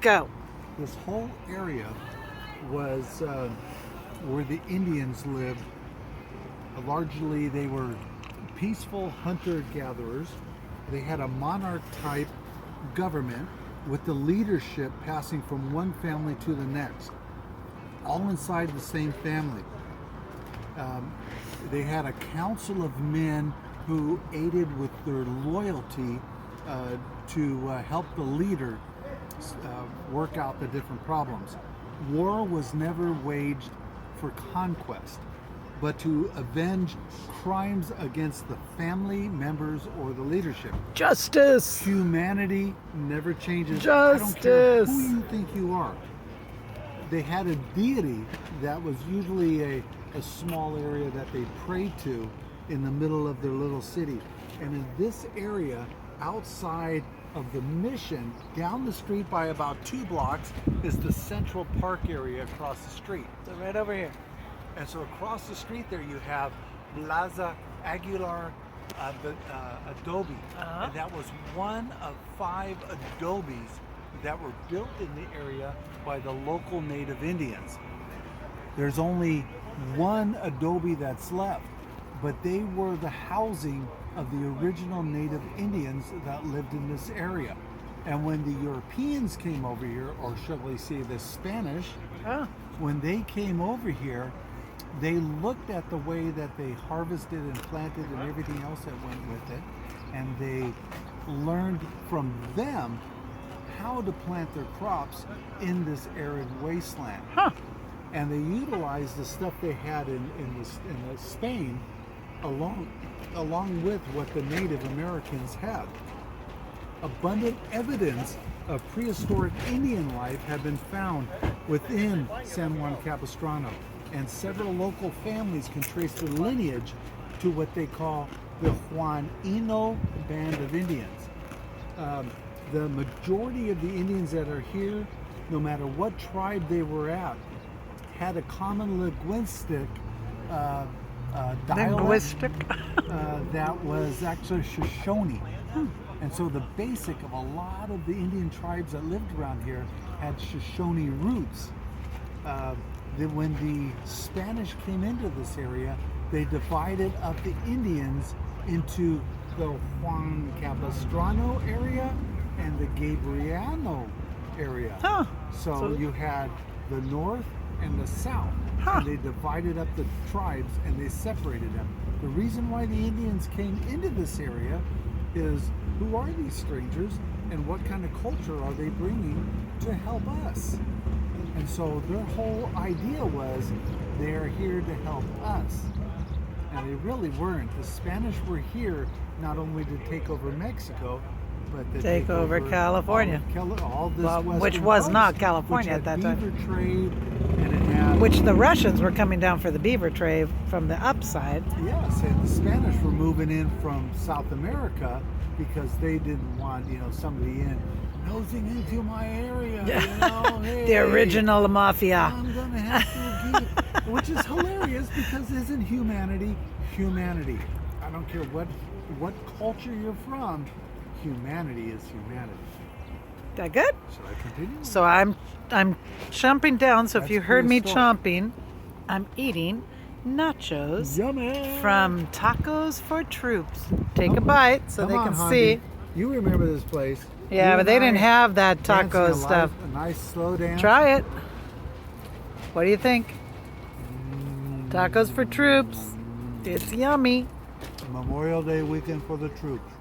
Go. This whole area was where the Indians lived. Largely, they were peaceful hunter-gatherers. They had a monarch-type government with the leadership passing from one family to the next, all inside the same family. They had a council of men who aided with their loyalty to help the leader work out the different problems. War was never waged for conquest, but to avenge crimes against the family members or the leadership. Justice. Humanity never changes. Justice. I don't care who you think you are. They had a deity that was usually a small area that they prayed to in the middle of their little city. And in this area, outside of the mission, down the street by about 2 blocks, is the Central Park area across the street. So right over here. And so across the street there you have Plaza Aguilar Adobe. And that was one of 5 adobes that were built in the area by the local native Indians. There's only one adobe that's left, but they were the housing of the original native Indians that lived in this area. And when the Europeans came over here, or shall we say the Spanish, when they came over here, they looked at the way that they harvested and planted and everything else that went with it, and they learned from them how to plant their crops in this arid wasteland. And they utilized the stuff they had in Spain along with what the Native Americans had. Abundant evidence of prehistoric Indian life had been found within San Juan Capistrano, and several local families can trace their lineage to what they call the Juanino band of Indians. The majority of the Indians that are here, no matter what tribe they were at, had a common linguistic dialect that was actually Shoshone. And so the basic of a lot of the Indian tribes that lived around here had Shoshone roots. When the Spanish came into this area, they divided up the Indians into the Juan Capistrano area and the Gabriano area. So you had the north and the south. And they divided up the tribes and they separated them. The reason why the Indians came into this area is, who are these strangers and what kind of culture are they bringing to help us? And so their whole idea was, they're here to help us. And they really weren't. The Spanish were here not only to take over Mexico, but to take over California. All this which was not California at that time. Beaver trade, and it had, which the Russians were coming down for the beaver trade from the upside. Yes, and the Spanish were moving in from South America because they didn't want, somebody nosing into my area. Hey, the original mafia. I'm gonna have to give, which is hilarious because isn't humanity humanity? I don't care what culture you're from. Humanity is humanity. That good? Should I continue? So I'm chomping down. So if you heard me prehistoric. chomping, I'm eating nachos Yummy. from Tacos for Troops. Take a bite so they can see. You remember this place? Yeah, but they didn't have that taco stuff. A nice slow dance. Try it. What do you think? Tacos for Troops. It's yummy. Memorial Day weekend for the troops.